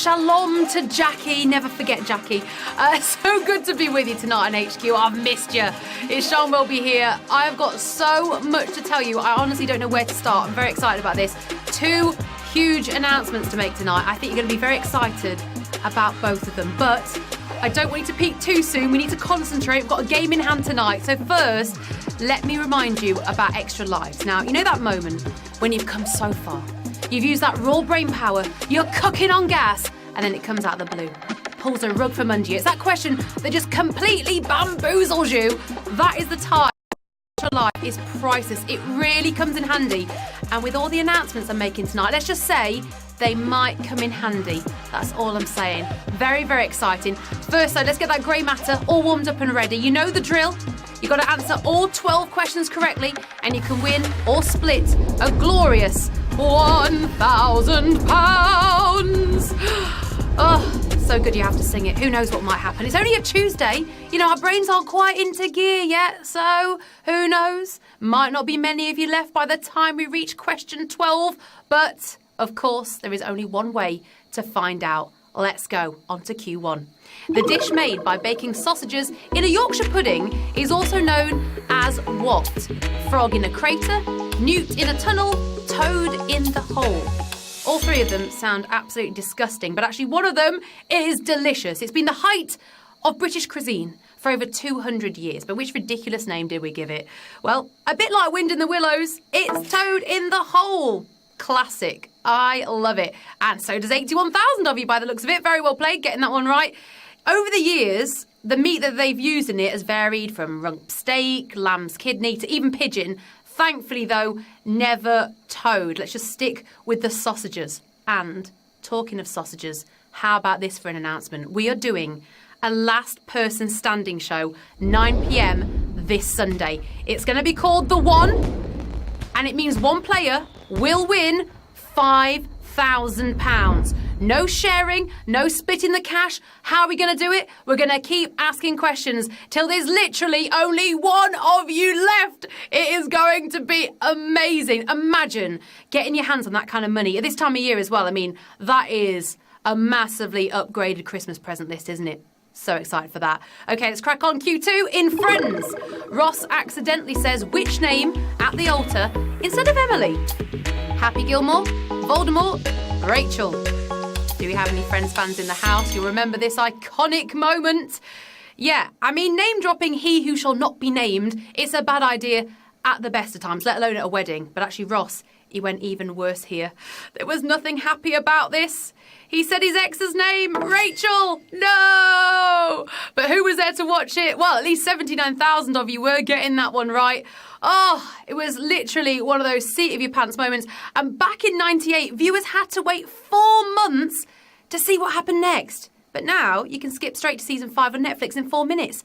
Shalom to Jackie. Never forget Jackie. So good to be with you tonight on HQ. I've missed you. It's Sean Welby here. I've got so much to tell you. I honestly don't know where to start. I'm very excited about this. Two huge announcements to make tonight. I think you're going to be very excited about both of them. But I don't want you to peak too soon. We need to concentrate. We've got a game in hand tonight. So first, let me remind you about Extra Lives. Now, you know that moment when you've come so far. You've used that raw brain power, you're cooking on gas, and then it comes out of the blue. Pulls a rug from under you. It's that question that just completely bamboozles you. That is the time. Extra Life is priceless. It really comes in handy. And with all the announcements I'm making tonight, let's just say they might come in handy. That's all I'm saying. Very, very exciting. First, though, let's get that grey matter all warmed up and ready. You know the drill. You've got to answer all 12 questions correctly, and you can win or split a glorious £1,000. Oh, so good you have to sing it. Who knows what might happen? It's only a Tuesday. You know, our brains aren't quite into gear yet, so who knows? Might not be many of you left by the time we reach question 12, but of course, there is only one way to find out. Let's go on to Q1. The dish made by baking sausages in a Yorkshire pudding is also known as what? Frog in a crater, newt in a tunnel, toad in the hole. All three of them sound absolutely disgusting, but actually one of them is delicious. It's been the height of British cuisine for over 200 years. But which ridiculous name did we give it? Well, a bit like Wind in the Willows, it's Toad in the Hole. Classic. I love it. And so does 81,000 of you by the looks of it. Very well played, getting that one right. Over the years, the meat that they've used in it has varied from rump steak, lamb's kidney to even pigeon. Thankfully, though, never toad. Let's just stick with the sausages. And talking of sausages, how about this for an announcement? We are doing a last person standing show, 9 p.m. this Sunday. It's going to be called The One, and it means one player will win £5,000. No sharing, no splitting the cash. How are we going to do it? We're going to keep asking questions till there's literally only one of you left. It is going to be amazing. Imagine getting your hands on that kind of money at this time of year as well. I mean, that is a massively upgraded Christmas present list, isn't it? So excited for that. Okay, let's crack on. Q2 in Friends. Ross accidentally says which name at the altar instead of Emily? Happy Gilmore, Voldemort, Rachel. Do we have any Friends fans in the house? You'll remember this iconic moment. Yeah, I mean, name dropping he who shall not be named, it's a bad idea at the best of times, let alone at a wedding. But actually, Ross, he went even worse here. There was nothing happy about this. He said his ex's name, Rachel. No! But who was there to watch it? Well, at least 79,000 of you were getting that one right. Oh, it was literally one of those seat of your pants moments. And back in 98, viewers had to wait 4 months to see what happened next. But now you can skip straight to season 5 on Netflix in 4 minutes.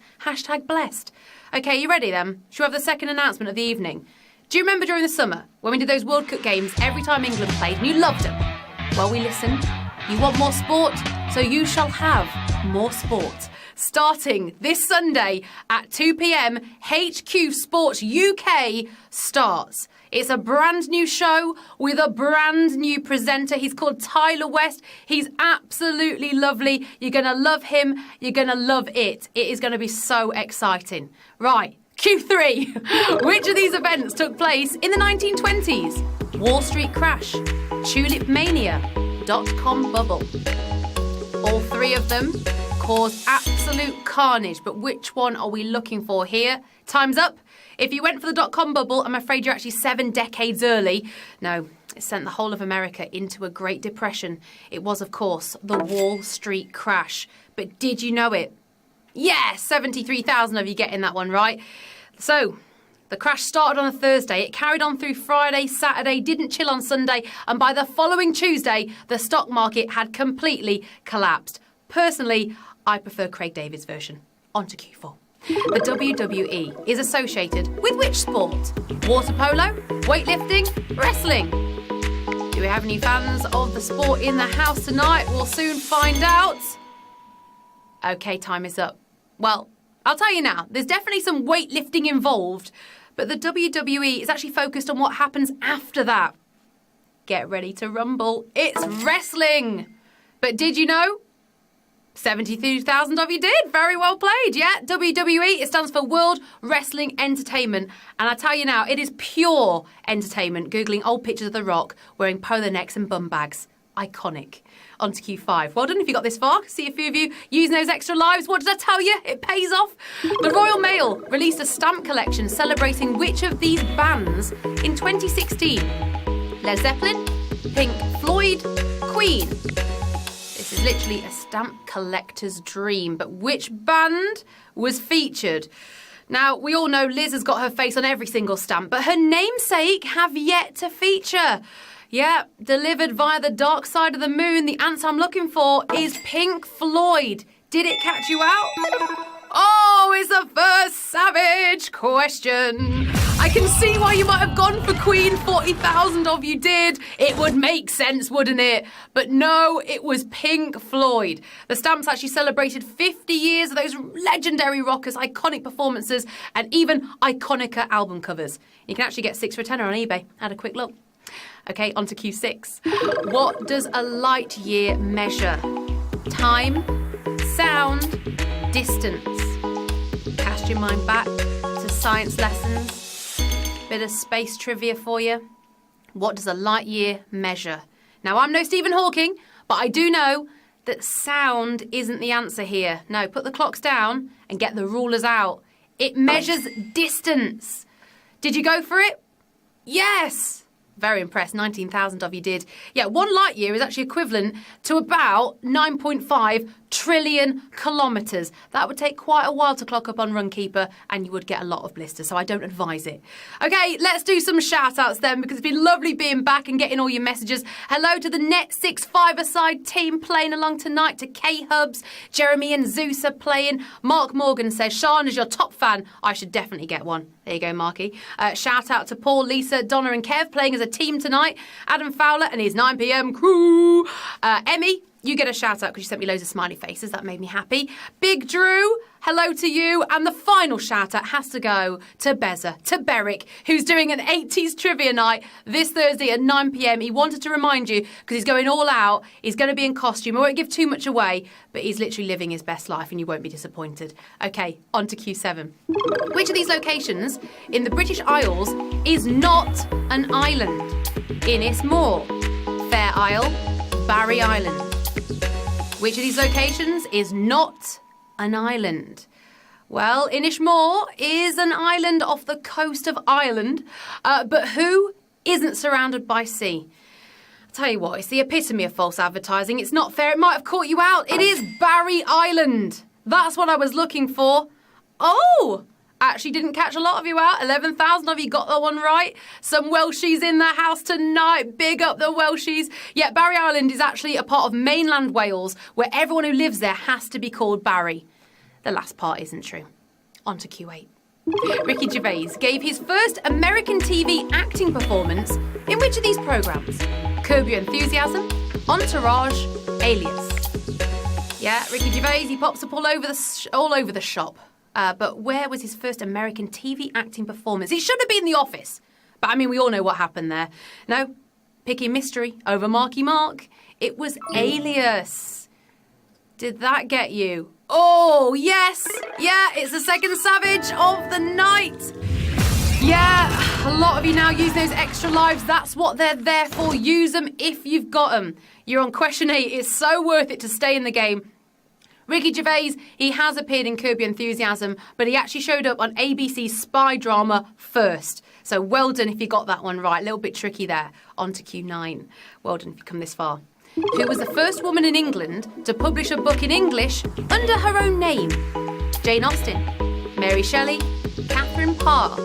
#blessed. Okay, you ready then? Shall we have the second announcement of the evening? Do you remember during the summer when we did those World Cup games every time England played and you loved them? Well, we listened. You want more sport? So you shall have more sport. Starting this Sunday at 2 p.m, HQ Sports UK starts. It's a brand new show with a brand new presenter. He's called Tyler West. He's absolutely lovely. You're going to love him. You're going to love it. It is going to be so exciting. Right, Q3. Which of these events took place in the 1920s? Wall Street crash, Tulip Mania, dot-com bubble. All three of them caused absolute carnage, but which one are we looking for here? Time's up. If you went for the dot-com bubble, I'm afraid you're actually 7 decades early. No, it sent the whole of America into a Great Depression. It was, of course, the Wall Street crash. But did you know it? Yeah, 73,000 of you getting that one right. So, the crash started on a Thursday. It carried on through Friday, Saturday, didn't chill on Sunday, and by the following Tuesday, the stock market had completely collapsed. Personally, I prefer Craig David's version. On to Q4. The WWE is associated with which sport? Water polo, weightlifting, wrestling. Do we have any fans of the sport in the house tonight? We'll soon find out. Okay, time is up. Well, I'll tell you now, there's definitely some weightlifting involved, but the WWE is actually focused on what happens after that. Get ready to rumble. It's wrestling. But did you know? 72,000 of you did. Very well played, yeah. WWE, it stands for World Wrestling Entertainment. And I tell you now, it is pure entertainment, Googling old pictures of The Rock wearing polo necks and bum bags. Iconic. On to Q5. Well done if you got this far. See a few of you using those extra lives. What did I tell you? It pays off. The Royal Mail released a stamp collection celebrating which of these bands in 2016? Led Zeppelin, Pink Floyd, Queen. This is literally a stamp collector's dream. But which band was featured? Now, we all know Liz has got her face on every single stamp, but her namesake have yet to feature. Yeah, delivered via the dark side of the moon, the answer I'm looking for is Pink Floyd. Did it catch you out? Oh, it's the first savage question. I can see why you might have gone for Queen. 40,000 of you did. It would make sense, wouldn't it? But no, it was Pink Floyd. The stamps actually celebrated 50 years of those legendary rockers, iconic performances, and even iconicer album covers. You can actually get 6 for a tenner on eBay. Had a quick look. Okay, on to Q6. What does a light year measure? Time, sound, distance. Cast your mind back to science lessons. Bit of space trivia for you. What does a light year measure? Now, I'm no Stephen Hawking, but I do know that sound isn't the answer here. No, put the clocks down and get the rulers out. It measures distance. Did you go for it? Yes. Very impressed. 19,000 of you did. Yeah, 1 light year is actually equivalent to about 9.5 trillion kilometres. That would take quite a while to clock up on Runkeeper, and you would get a lot of blisters, so I don't advise it. Okay, let's do some shout-outs then, because it's been lovely being back and getting all your messages. Hello to the Net 6 5-a-side team playing along tonight, to K-Hubs, Jeremy and Zeus are playing. Mark Morgan says, Sean is your top fan. I should definitely get one. There you go, Marky. Shout out to Paul, Lisa, Donna and Kev playing as a team tonight. Adam Fowler and his 9 p.m. crew. Emmy, you get a shout out because you sent me loads of smiley faces. That made me happy. Big Drew, hello to you. And the final shout out has to go to Beza, to Beric, who's doing an 80s trivia night this Thursday at 9 p.m. He wanted to remind you because he's going all out. He's going to be in costume. I won't give too much away, but he's literally living his best life and you won't be disappointed. Okay, on to Q7. Which of these locations in the British Isles is not an island? Innismore, Fair Isle, Barry Island. Which of these locations is not an island? Well, Innismore is an island off the coast of Ireland, but who isn't surrounded by sea? I'll tell you what, it's the epitome of false advertising. It's not fair. It might have caught you out. It is Barry Island. That's what I was looking for. Oh! Actually didn't catch a lot of you out. 11,000 of you got that one right. Some Welshies in the house tonight. Big up the Welshies. Yeah, Barry Island is actually a part of mainland Wales where everyone who lives there has to be called Barry. The last part isn't true. On to Q8. Ricky Gervais gave his first American TV acting performance in which of these programmes? Curb Your Enthusiasm, Entourage, Alias. Yeah, Ricky Gervais, he pops up all over the shop. But where was his first American TV acting performance? It should have been The Office. But I mean, we all know what happened there. No, picking mystery over Marky Mark. It was Alias. Did that get you? Oh, yes. Yeah, it's the second savage of the night. Yeah, a lot of you now use those extra lives. That's what they're there for. Use them if you've got them. You're on question 8. It's so worth it to stay in the game. Ricky Gervais, he has appeared in Curb Your Enthusiasm, but he actually showed up on ABC's spy drama First. So well done if you got that one right. A little bit tricky there. On to Q9. Well done if you come this far. Who was the first woman in England to publish a book in English under her own name? Jane Austen, Mary Shelley, Catherine Parr.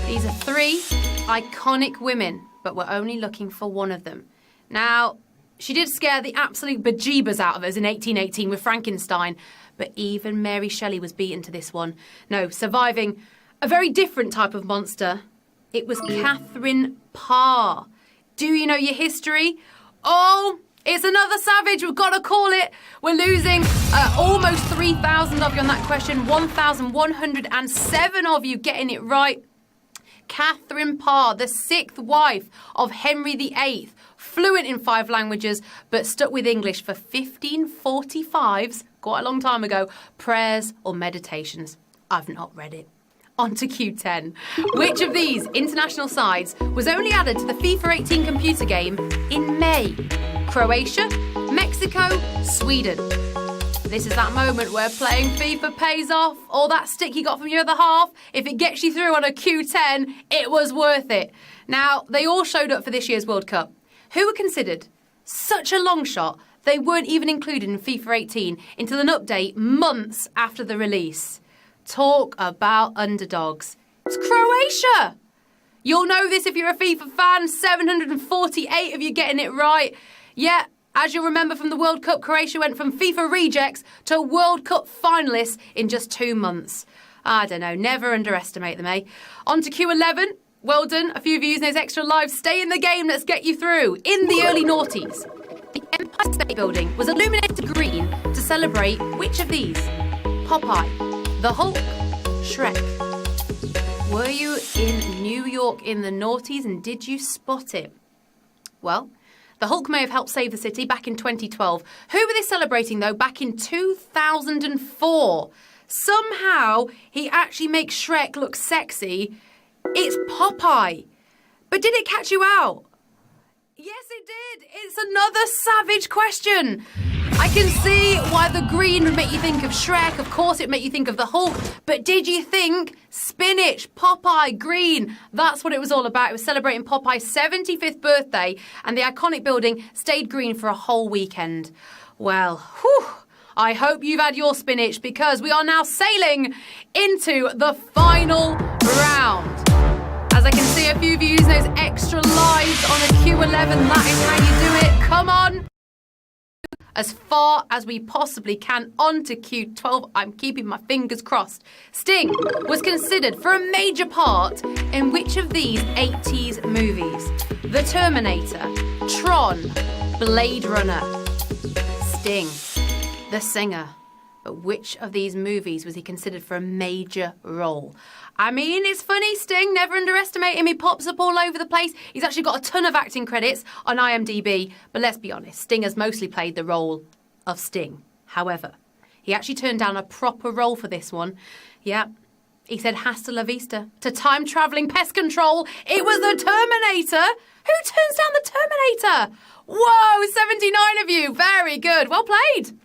These are 3 iconic women, but we're only looking for one of them. Now, she did scare the absolute bejeebers out of us in 1818 with Frankenstein, but even Mary Shelley was beaten to this one. No, surviving a very different type of monster. It was Catherine Parr. Do you know your history? Oh, it's another savage. We've got to call it. We're losing almost 3,000 of you on that question. 1,107 of you getting it right. Catherine Parr, the 6th wife of Henry VIII, fluent in 5 languages, but stuck with English for 1545's, quite a long time ago, prayers or meditations. I've not read it. On to Q10. Which of these international sides was only added to the FIFA 18 computer game in May? Croatia, Mexico, Sweden. This is that moment where playing FIFA pays off. All that stick you got from your other half, if it gets you through on a Q10, it was worth it. Now, they all showed up for this year's World Cup. Who were considered such a long shot they weren't even included in FIFA 18 until an update months after the release. Talk about underdogs. It's Croatia! You'll know this if you're a FIFA fan. 748 of you getting it right. Yeah, as you'll remember from the World Cup, Croatia went from FIFA rejects to World Cup finalists in just 2 months. I don't know, never underestimate them, eh? On to Q11. Well done. A few of you using those extra lives. Stay in the game, let's get you through. In the early noughties, the Empire State Building was illuminated green to celebrate which of these? Popeye, the Hulk, Shrek. Were you in New York in the noughties and did you spot it? Well, the Hulk may have helped save the city back in 2012. Who were they celebrating, though, back in 2004? Somehow, he actually makes Shrek look sexy. It's Popeye. But did it catch you out? Yes, it did. It's another savage question. I can see why the green would make you think of Shrek. Of course, it would make you think of the Hulk. But did you think spinach, Popeye, green? That's what it was all about. It was celebrating Popeye's 75th birthday, and the iconic building stayed green for a whole weekend. Well, whew, I hope you've had your spinach, because we are now sailing into the final round. As I can see a few of you using those extra lives on a Q11, that is how you do it. Come on. As far as we possibly can, on to Q12. I'm keeping my fingers crossed. Sting was considered for a major part in which of these 80s movies? The Terminator, Tron, Blade Runner. Sting, the singer. But which of these movies was he considered for a major role? I mean, it's funny, Sting, never underestimate him. He pops up all over the place. He's actually got a ton of acting credits on IMDb. But let's be honest, Sting has mostly played the role of Sting. However, he actually turned down a proper role for this one. Yeah, he said hasta la vista to time-travelling pest control. It was the Terminator. Who turns down the Terminator? Whoa, 79 of you. Very good. Well played.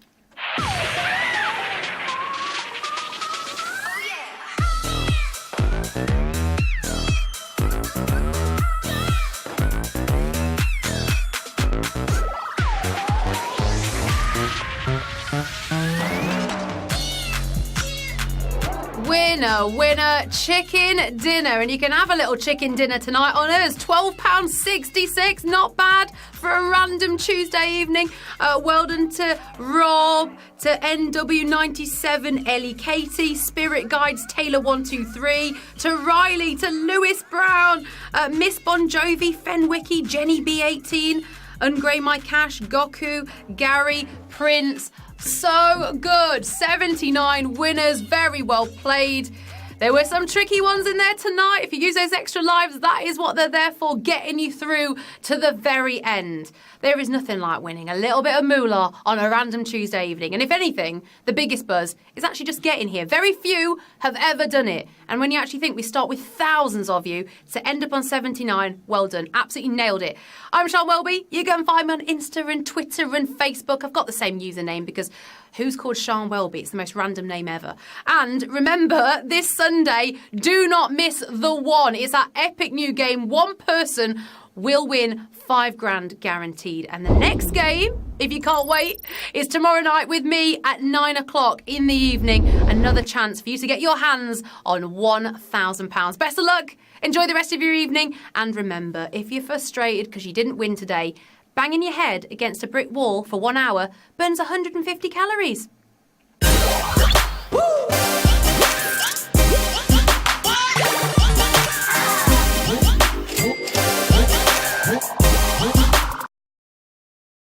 Winner, chicken dinner. And you can have a little chicken dinner tonight on us. £12.66, not bad for a random Tuesday evening. Well done to Rob, to NW97, Ellie Katie, Spirit Guides, Taylor123, to Riley, to Lewis Brown, Miss Bon Jovi, Fenwicky, Jenny B18, Ungray My Cash, Goku, Gary, Prince. So good. 79 winners. Very well played. There were some tricky ones in there tonight. If you use those extra lives, that is what they're there for, getting you through to the very end. There is nothing like winning a little bit of moolah on a random Tuesday evening. And if anything, the biggest buzz is actually just getting here. Very few have ever done it. And when you actually think we start with thousands of you to end up on 79, well done. Absolutely nailed it. I'm Sean Welby. You can find me on Insta and Twitter and Facebook. I've got the same username because who's called Sean Welby? It's the most random name ever. And remember, this Sunday, do not miss the one. It's that epic new game. One person will win $5,000 guaranteed. And the next game, if you can't wait, is tomorrow night with me at 9 o'clock in the evening. Another chance for you to get your hands on £1,000. Best of luck. Enjoy the rest of your evening. And remember, if you're frustrated because you didn't win today, banging your head against a brick wall for 1 hour burns 150 calories.